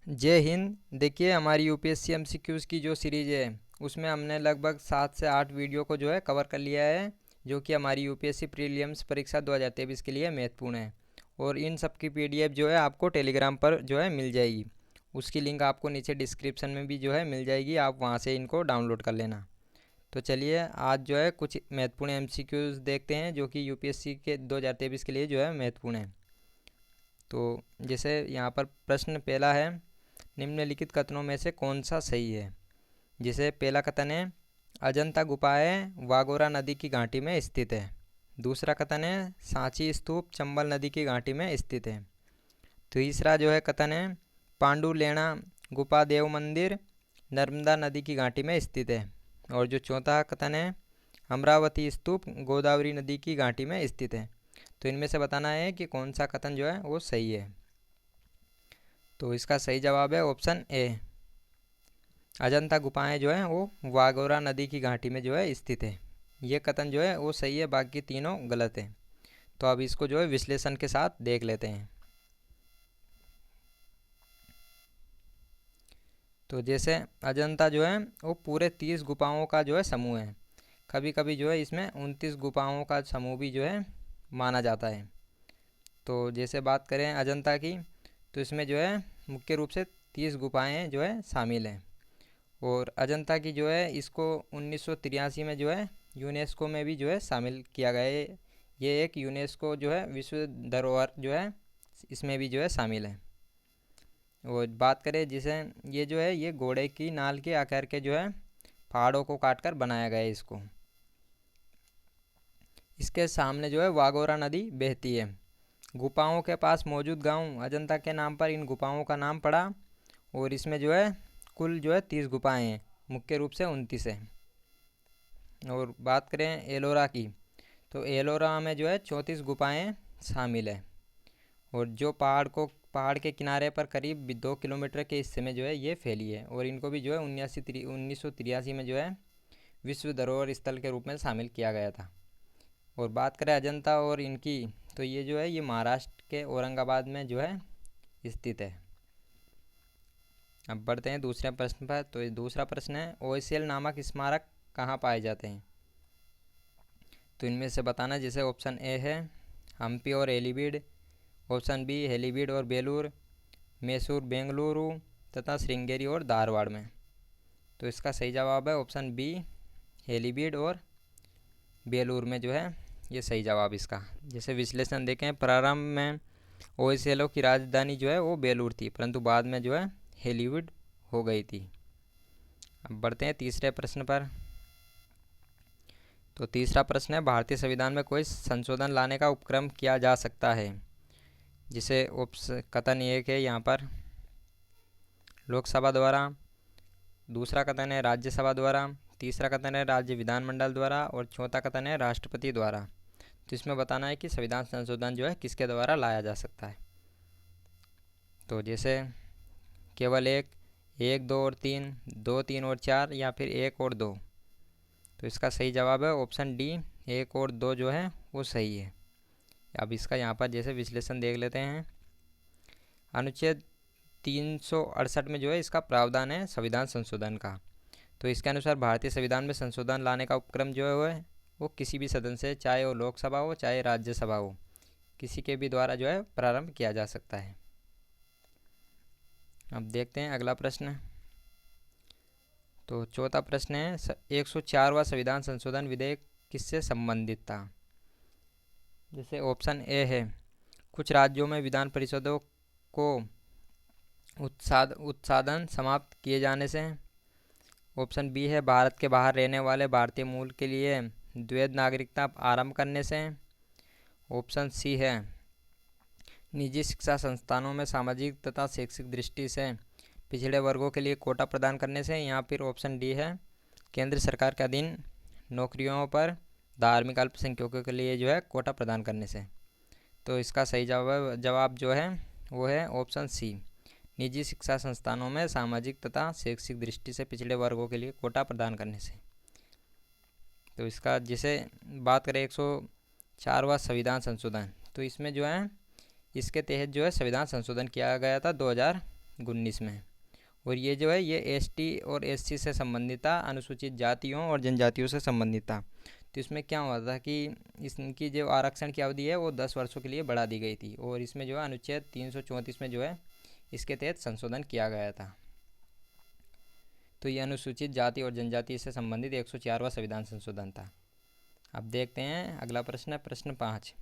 जय हिंद। देखिए, हमारी यूपीएससी एमसीक्यूज़ की जो सीरीज़ है उसमें हमने लगभग 7 से 8 वीडियो को जो है कवर कर लिया है, जो कि हमारी यूपीएससी प्रीलिम्स परीक्षा 2023 के लिए महत्वपूर्ण है। और इन सब की पीडीएफ जो है आपको टेलीग्राम पर जो है मिल जाएगी। उसकी लिंक आपको नीचे डिस्क्रिप्शन में भी जो है मिल जाएगी, आप वहाँ से इनको डाउनलोड कर लेना। तो चलिए, आज जो है कुछ महत्वपूर्ण एमसीक्यूज़ देखते हैं जो कि यूपीएससी के 2023 के लिए जो है महत्वपूर्ण है। तो जैसे यहाँ पर प्रश्न पहला है, निम्नलिखित कथनों में से कौन सा सही है। जिसे पहला कथन है, अजंता गुफाएं वागोरा नदी की घाटी में स्थित है। दूसरा कथन है, सांची स्तूप चंबल नदी की घाटी में स्थित है। तीसरा जो है कथन है, पांडुलेना गुफा देव मंदिर नर्मदा नदी की घाटी में स्थित है। और जो चौथा कथन है, अमरावती स्तूप गोदावरी नदी की घाटी में स्थित है। तो इनमें से बताना है कि कौन सा कथन जो है वो सही है। तो इसका सही जवाब है ऑप्शन ए, अजंता गुफाएं जो है वो वागोरा नदी की घाटी में जो है स्थित है। ये कथन जो है वो सही है, बाकी तीनों गलत है। तो अब इसको जो है विश्लेषण के साथ देख लेते हैं। तो जैसे अजंता जो है वो पूरे 30 गुफाओं का जो है समूह है। कभी कभी जो है इसमें 29 गुफाओं का समूह भी जो है माना जाता है। तो जैसे बात करें अजंता की, तो इसमें जो है मुख्य रूप से 30 गुफाएं जो है शामिल हैं। और अजंता की जो है इसको 1983 में जो है यूनेस्को में भी जो है शामिल किया गया है। ये एक यूनेस्को जो है विश्व धरोहर जो है इसमें भी जो है शामिल है। और बात करें जिसे, ये जो है ये घोड़े की नाल के आकार के जो है पहाड़ों को काटकर बनाया गया है इसको। इसके सामने जो है वागोरा नदी बहती है। गुफाओं के पास मौजूद गांव अजंता के नाम पर इन गुफाओं का नाम पड़ा। और इसमें जो है कुल जो है 30 गुफाएँ हैं, मुख्य रूप से 29 है। और बात करें एलोरा की, तो एलोरा में जो है 34 गुफाएँ शामिल है। और जो पहाड़ के किनारे पर करीब 2 किलोमीटर के हिस्से में जो है ये फैली है। और इनको भी जो है 1983 में जो है विश्व धरोहर स्थल के रूप में शामिल किया गया था। और बात करें अजंता और इनकी, तो ये जो है ये महाराष्ट्र के औरंगाबाद में जो है स्थित है। अब बढ़ते हैं दूसरे प्रश्न पर। तो ये दूसरा प्रश्न है, ओएसएल नामक स्मारक कहाँ पाए जाते हैं। तो इनमें से बताना, जैसे ऑप्शन ए है हम्पी और एलिबीड, ऑप्शन बी हेलीबीड और बेलूर, मैसूर बेंगलुरु तथा श्रृंगेरी और धारवाड़ में। तो इसका सही जवाब है ऑप्शन बी, हेलीबीड और बेलूर में जो है ये सही जवाब इसका। जैसे विश्लेषण देखें, प्रारंभ में ओएसएलओ की राजधानी जो है वो बेलूर थी, परंतु बाद में जो है हेलीवुड हो गई थी। अब बढ़ते हैं तीसरे प्रश्न पर। तो तीसरा प्रश्न है, भारतीय संविधान में कोई संशोधन लाने का उपक्रम किया जा सकता है। जिसे कथन एक है यहाँ पर लोकसभा द्वारा, दूसरा कथन है राज्यसभा द्वारा, तीसरा कथन है राज्य विधानमंडल द्वारा और चौथा कथन है राष्ट्रपति द्वारा। तो इसमें बताना है कि संविधान संशोधन जो है किसके द्वारा लाया जा सकता है। तो जैसे केवल एक, एक, दो और तीन, दो, तीन और चार, या फिर एक और दो। तो इसका सही जवाब है ऑप्शन डी, एक और दो जो है वो सही है। अब इसका यहाँ पर जैसे विश्लेषण देख लेते हैं। अनुच्छेद 368 में जो है इसका प्रावधान है संविधान संशोधन का। तो इसके अनुसार भारतीय संविधान में संशोधन लाने का उपक्रम जो है वो किसी भी सदन से, चाहे वो लोकसभा हो चाहे राज्यसभा हो, किसी के भी द्वारा जो है प्रारंभ किया जा सकता है। अब देखते हैं अगला प्रश्न। तो चौथा प्रश्न है, 104वां संविधान संशोधन विधेयक किससे संबंधित था। जैसे ऑप्शन ए है कुछ राज्यों में विधान परिषदों को उत्साधन समाप्त किए जाने से। ऑप्शन बी है भारत के बाहर रहने वाले भारतीय मूल के लिए द्वैध नागरिकता आरंभ करने से। ऑप्शन सी है निजी शिक्षा संस्थानों में सामाजिक तथा शैक्षिक दृष्टि से पिछड़े वर्गों के लिए कोटा प्रदान करने से। या फिर ऑप्शन डी है केंद्र सरकार के अधीन नौकरियों पर धार्मिक अल्पसंख्यकों के लिए जो है कोटा प्रदान करने से। तो इसका सही जवाब जो है वो है ऑप्शन सी, निजी शिक्षा संस्थानों में सामाजिक तथा शैक्षिक दृष्टि से पिछड़े वर्गों के लिए कोटा प्रदान करने से। तो इसका जैसे बात करें 104वां संविधान संशोधन, तो इसमें जो है इसके तहत जो है संविधान संशोधन किया गया था 19 में। और ये जो है ये एसटी और एससी से संबंधित था, अनुसूचित जातियों और जनजातियों से संबंधित था। तो इसमें क्या हुआ था कि इनकी जो आरक्षण की अवधि है वो 10 वर्षों के लिए बढ़ा दी गई थी, और इसमें जो है अनुच्छेद 334 में जो है इसके तहत संशोधन किया गया था। तो ये अनुसूचित जाति और जनजाति से संबंधित 104वां संविधान संशोधन था। अब देखते हैं अगला प्रश्न है प्रश्न 5।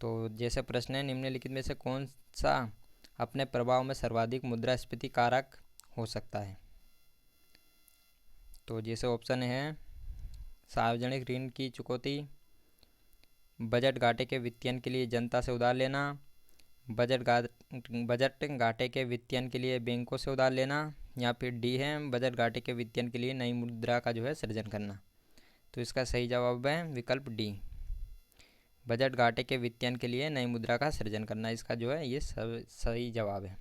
तो जैसे प्रश्न है, निम्नलिखित में से कौन सा अपने प्रभाव में सर्वाधिक मुद्रास्फीति कारक हो सकता है? तो जैसे ऑप्शन है सार्वजनिक ऋण की चुकौती, बजट घाटे के वित्तीयन के लिए जनता से उधार लेना, बजट घाटे के वित्तीयन के लिए बैंकों से उधार लेना, या फिर डी है बजट घाटे के वित्तीयन के लिए नई मुद्रा का जो है सृजन करना। तो इसका सही जवाब है विकल्प डी, बजट घाटे के वित्तीयन के लिए नई मुद्रा का सृजन करना। इसका जो है ये सही जवाब है।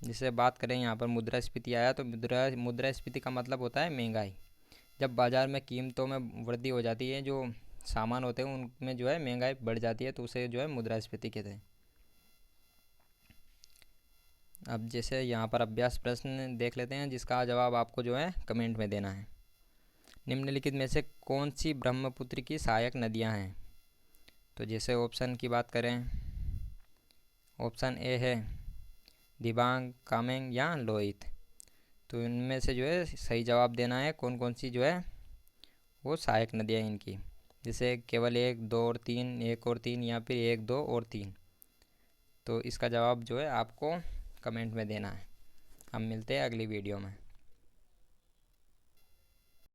जिसे बात करें यहाँ पर मुद्रास्फीति आया, तो मुद्रास्फीति का मतलब होता है महंगाई। जब बाज़ार में कीमतों में वृद्धि हो जाती है, जो सामान होते हैं उनमें जो है महंगाई बढ़ जाती है, तो उसे जो है मुद्रास्फीति कहते हैं। अब जैसे यहाँ पर अभ्यास प्रश्न देख लेते हैं, जिसका जवाब आपको जो है कमेंट में देना है। निम्नलिखित में से कौन सी ब्रह्मपुत्र की सहायक नदियाँ हैं? तो जैसे ऑप्शन की बात करें, ऑप्शन ए है दिबांग, कामेंग या लोहित। तो इनमें से जो है सही जवाब देना है कौन कौन सी जो है वो सहायक नदियाँ इनकी। जैसे केवल 1, 2 और 3, 1 और 3, या फिर 1, 2 और 3। तो इसका जवाब जो है आपको कमेंट में देना है। हम मिलते हैं अगली वीडियो में।